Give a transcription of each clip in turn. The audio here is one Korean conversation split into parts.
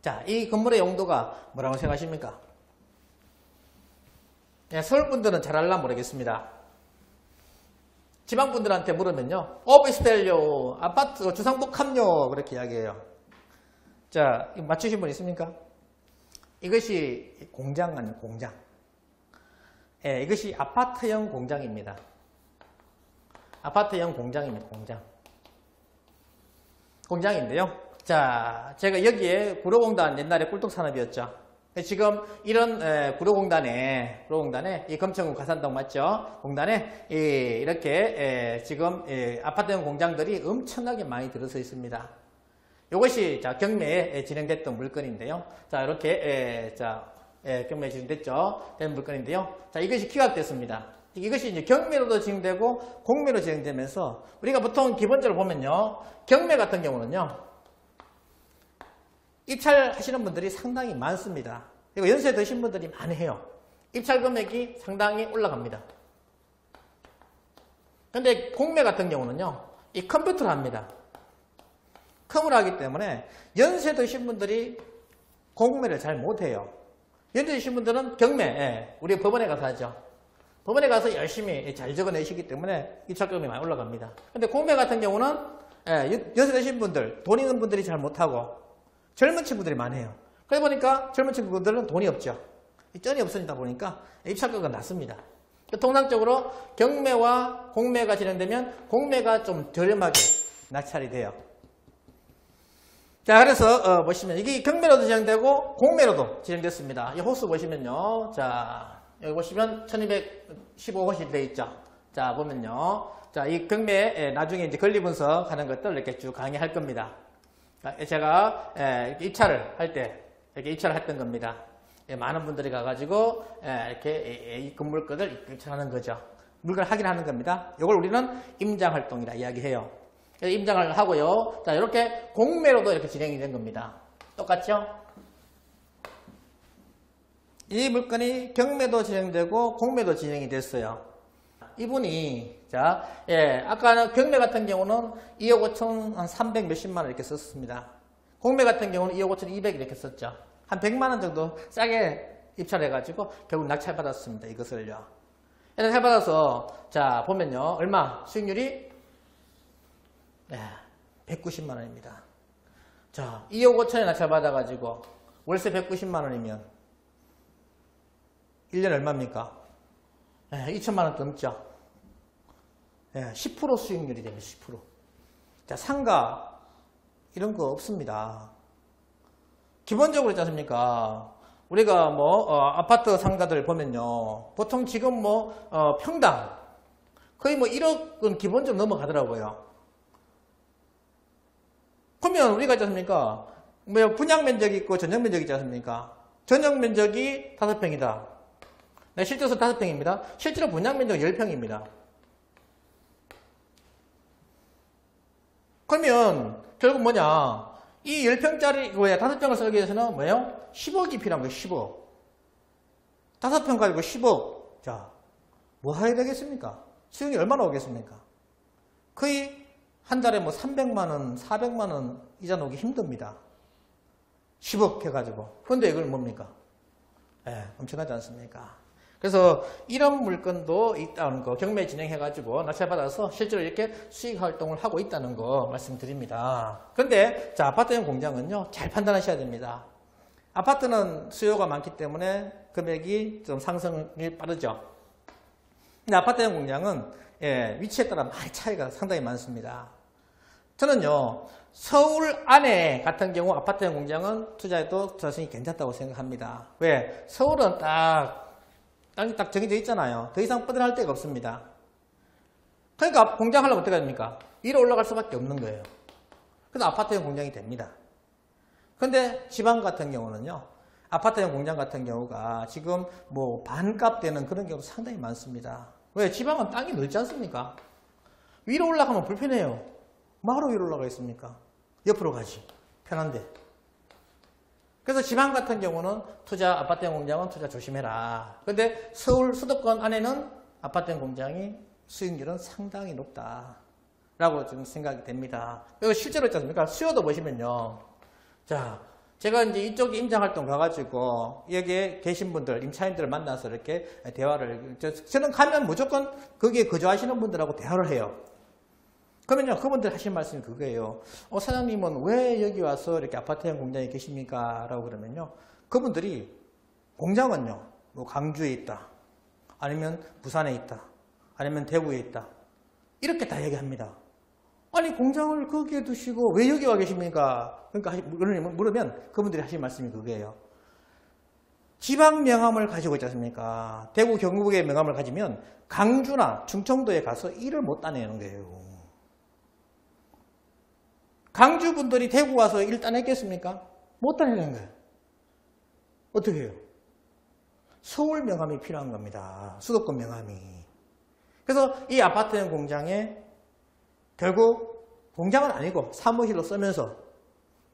자, 이 건물의 용도가 뭐라고 생각하십니까? 예, 서울분들은 잘 알라 모르겠습니다. 지방분들한테 물으면요, 오피스텔요, 아파트, 주상복합요, 그렇게 이야기해요. 자, 이거 맞추신 분 있습니까? 이것이 공장 아니에요, 공장. 예, 이것이 아파트형 공장입니다. 아파트형 공장입니다, 공장. 공장인데요. 자, 제가 여기에 구로공단 옛날에 꿀떡산업이었죠. 지금 이런 구로공단에 이 금천구 가산동 맞죠? 공단에 이렇게 지금 아파트형 공장들이 엄청나게 많이 들어서 있습니다. 이것이 자 경매에 진행됐던 물건인데요. 자 이렇게 경매에 진행됐죠. 된 물건인데요. 자 이것이 기각됐습니다. 이것이 이제 경매로도 진행되고 공매로 진행되면서 우리가 보통 기본적으로 보면요, 경매 같은 경우는요, 입찰하시는 분들이 상당히 많습니다. 그리고 연세 드신 분들이 많이 해요. 입찰 금액이 상당히 올라갑니다. 근데 공매 같은 경우는요, 이 컴퓨터로 합니다. 컴으로 하기 때문에 연세 드신 분들이 공매를 잘 못해요. 연세 드신 분들은 경매, 우리 법원에 가서 하죠. 법원에 가서 열심히 잘 적어내시기 때문에 입찰금이 많이 올라갑니다. 근데 공매 같은 경우는 연세 드신 분들, 돈 있는 분들이 잘 못하고 젊은 친구들이 많이 해요. 그러다 보니까 젊은 친구들은 돈이 없죠. 쩐이 없으니다 보니까 입찰가가 낮습니다. 통상적으로 경매와 공매가 진행되면 공매가 좀 저렴하게 낙찰이 돼요. 자, 그래서 보시면 이게 경매로도 진행되고 공매로도 진행됐습니다. 이 호수 보시면요. 자, 여기 보시면 1215호시 되어 있죠. 자, 보면요. 자, 이 경매 나중에 이제 권리 분석하는 것들 이렇게 쭉 강의할 겁니다. 제가 입찰을 할 때 이렇게 입찰을 했던 겁니다. 많은 분들이 가가지고 이렇게 이 건물권을 입찰하는 거죠. 물건을 확인하는 겁니다. 이걸 우리는 임장활동이라 이야기해요. 임장을 하고요. 자, 이렇게 공매로도 이렇게 진행이 된 겁니다. 똑같죠? 이 물건이 경매도 진행되고 공매도 진행이 됐어요. 이분이 자, 아까는 경매 같은 경우는 2억 5천 한 300 몇십만 원 이렇게 썼습니다. 공매 같은 경우는 2억 5천 200 이렇게 썼죠. 한 100만 원 정도 싸게 입찰해가지고 결국 낙찰받았습니다. 이것을요. 낙찰받아서 자 보면요, 얼마 수익률이 190만 원입니다. 자, 2억 5천에 낙찰받아가지고 월세 190만 원이면 1년 얼마입니까? 2천만 원 넘죠. 10% 수익률이 되면 10%. 자, 상가 이런 거 없습니다. 기본적으로 있지 않습니까? 우리가 아파트 상가들 보면요, 보통 지금 평당 거의 1억은 기본적으로 넘어가더라고요. 그러면 우리가 있지 않습니까? 분양 면적이 있고 전용 면적이 있지 않습니까? 전용 면적이 5평이다. 네, 실제로 5평입니다. 실제로 분양 면적은 10평입니다. 그러면 결국 뭐냐? 이 10평짜리 5평을 쓰기 위해서는 뭐예요? 10억이 필요한 거예요. 10억. 5평 가지고 10억. 자, 뭐 해야 되겠습니까? 수익이 얼마나 오겠습니까? 거의 한 달에 300만 원, 400만 원 이자 놓기 힘듭니다. 10억 해가지고. 그런데 이걸 뭡니까? 엄청나지 않습니까? 그래서 이런 물건도 있다는 거, 경매 진행해가지고 낙찰받아서 실제로 이렇게 수익 활동을 하고 있다는 거 말씀드립니다. 그런데 자, 아파트형 공장은요, 잘 판단하셔야 됩니다. 아파트는 수요가 많기 때문에 금액이 좀 상승이 빠르죠. 근데 아파트형 공장은 위치에 따라 많이 차이가 상당히 많습니다. 저는요, 서울 안에 같은 경우 아파트형 공장은 투자해도 투자성이 괜찮다고 생각합니다. 왜? 서울은 땅이 딱 정해져 있잖아요. 더 이상 뻗어날 데가 없습니다. 그러니까 공장하려면 어떻게 됩니까? 위로 올라갈 수밖에 없는 거예요. 그래서 아파트형 공장이 됩니다. 그런데 지방 같은 경우는요, 아파트형 공장 같은 경우가 지금 반값 되는 그런 경우도 상당히 많습니다. 왜? 지방은 땅이 넓지 않습니까? 위로 올라가면 불편해요. 뭐하러 위로 올라가겠습니까? 옆으로 가지. 편한데. 그래서 지방 같은 경우는 아파트형 공장은 투자 조심해라. 그런데 서울 수도권 안에는 아파트형 공장이 수익률은 상당히 높다라고 지금 생각이 됩니다. 그리고 실제로 있지 않습니까? 수요도 보시면요. 자, 제가 이제 이쪽 임장활동 가가지고 여기에 계신 분들, 임차인들을 만나서 이렇게 대화를, 저는 가면 무조건 거기에 거주하시는 분들하고 대화를 해요. 그러면요, 그분들 하신 말씀이 그거예요. 사장님은 왜 여기 와서 이렇게 아파트형 공장에 계십니까? 라고 그러면요, 그분들이 공장은요, 뭐 강주에 있다, 아니면 부산에 있다, 아니면 대구에 있다, 이렇게 다 얘기합니다. 아니, 공장을 거기에 두시고 왜 여기 와 계십니까? 그러니까 물으면 그분들이 하신 말씀이 그거예요. 지방 명함을 가지고 있지 않습니까? 대구 경북의 명함을 가지면 강주나 충청도에 가서 일을 못 따내는 거예요. 강주 분들이 대구 와서 일 따냈겠습니까? 못 따내는 거예요. 어떻게 해요? 서울 명함이 필요한 겁니다. 수도권 명함이. 그래서 이 아파트형 공장에 결국 공장은 아니고 사무실로 쓰면서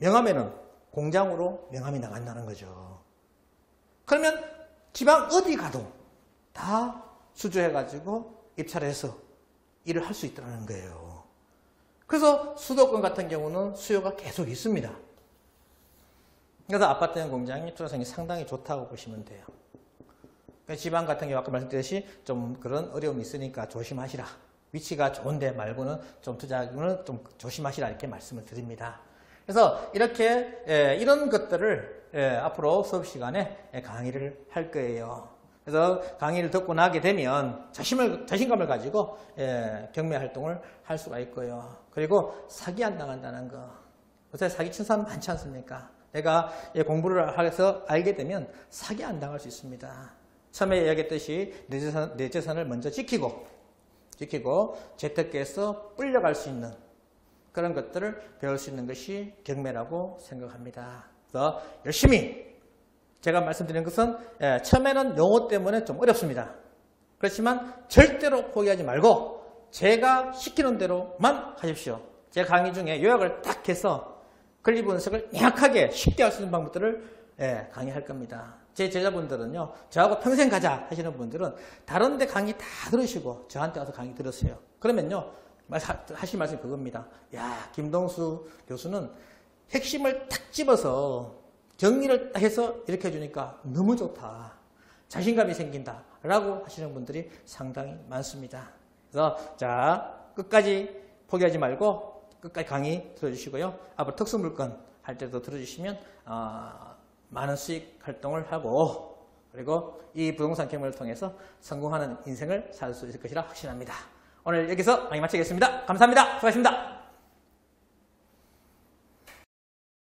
명함에는 공장으로 명함이 나간다는 거죠. 그러면 지방 어디 가도 다 수주해가지고 입찰해서 일을 할 수 있다는 거예요. 그래서 수도권 같은 경우는 수요가 계속 있습니다. 그래서 아파트형 공장이 투자성이 상당히 좋다고 보시면 돼요. 지방 같은 경우 아까 말씀드렸듯이 좀 그런 어려움이 있으니까 조심하시라. 위치가 좋은데 말고는 좀 투자는 좀 조심하시라 이렇게 말씀을 드립니다. 그래서 이렇게 이런 것들을 앞으로 수업 시간에 강의를 할 거예요. 그래서 강의를 듣고 나게 되면 자신감을 가지고 경매 활동을 할 수가 있고요. 그리고 사기 안 당한다는 거. 요새 사기친 사람 많지 않습니까? 내가 공부를 해서 알게 되면 사기 안 당할 수 있습니다. 처음에 이야기했듯이 내 재산을 먼저 지키고 재테크에서 불려갈 수 있는 그런 것들을 배울 수 있는 것이 경매라고 생각합니다. 그래서 열심히 제가 말씀드린 것은 처음에는 용어 때문에 좀 어렵습니다. 그렇지만 절대로 포기하지 말고 제가 시키는 대로만 하십시오. 제 강의 중에 요약을 딱 해서 권리 분석을 명확하게 쉽게 할 수 있는 방법들을 강의할 겁니다. 제 제자분들은요, 저하고 평생 가자 하시는 분들은 다른 데 강의 다 들으시고 저한테 와서 강의 들으세요. 그러면요, 하실 말씀이 그겁니다. 야, 김동수 교수는 핵심을 탁 집어서 정리를 딱 해서 이렇게 해주니까 너무 좋다. 자신감이 생긴다. 라고 하시는 분들이 상당히 많습니다. 그래서 자, 끝까지 포기하지 말고 끝까지 강의 들어주시고요. 앞으로 특수물건 할 때도 들어주시면 많은 수익 활동을 하고 그리고 이 부동산 경매를 통해서 성공하는 인생을 살 수 있을 것이라 확신합니다. 오늘 여기서 강의 마치겠습니다. 감사합니다. 수고하셨습니다.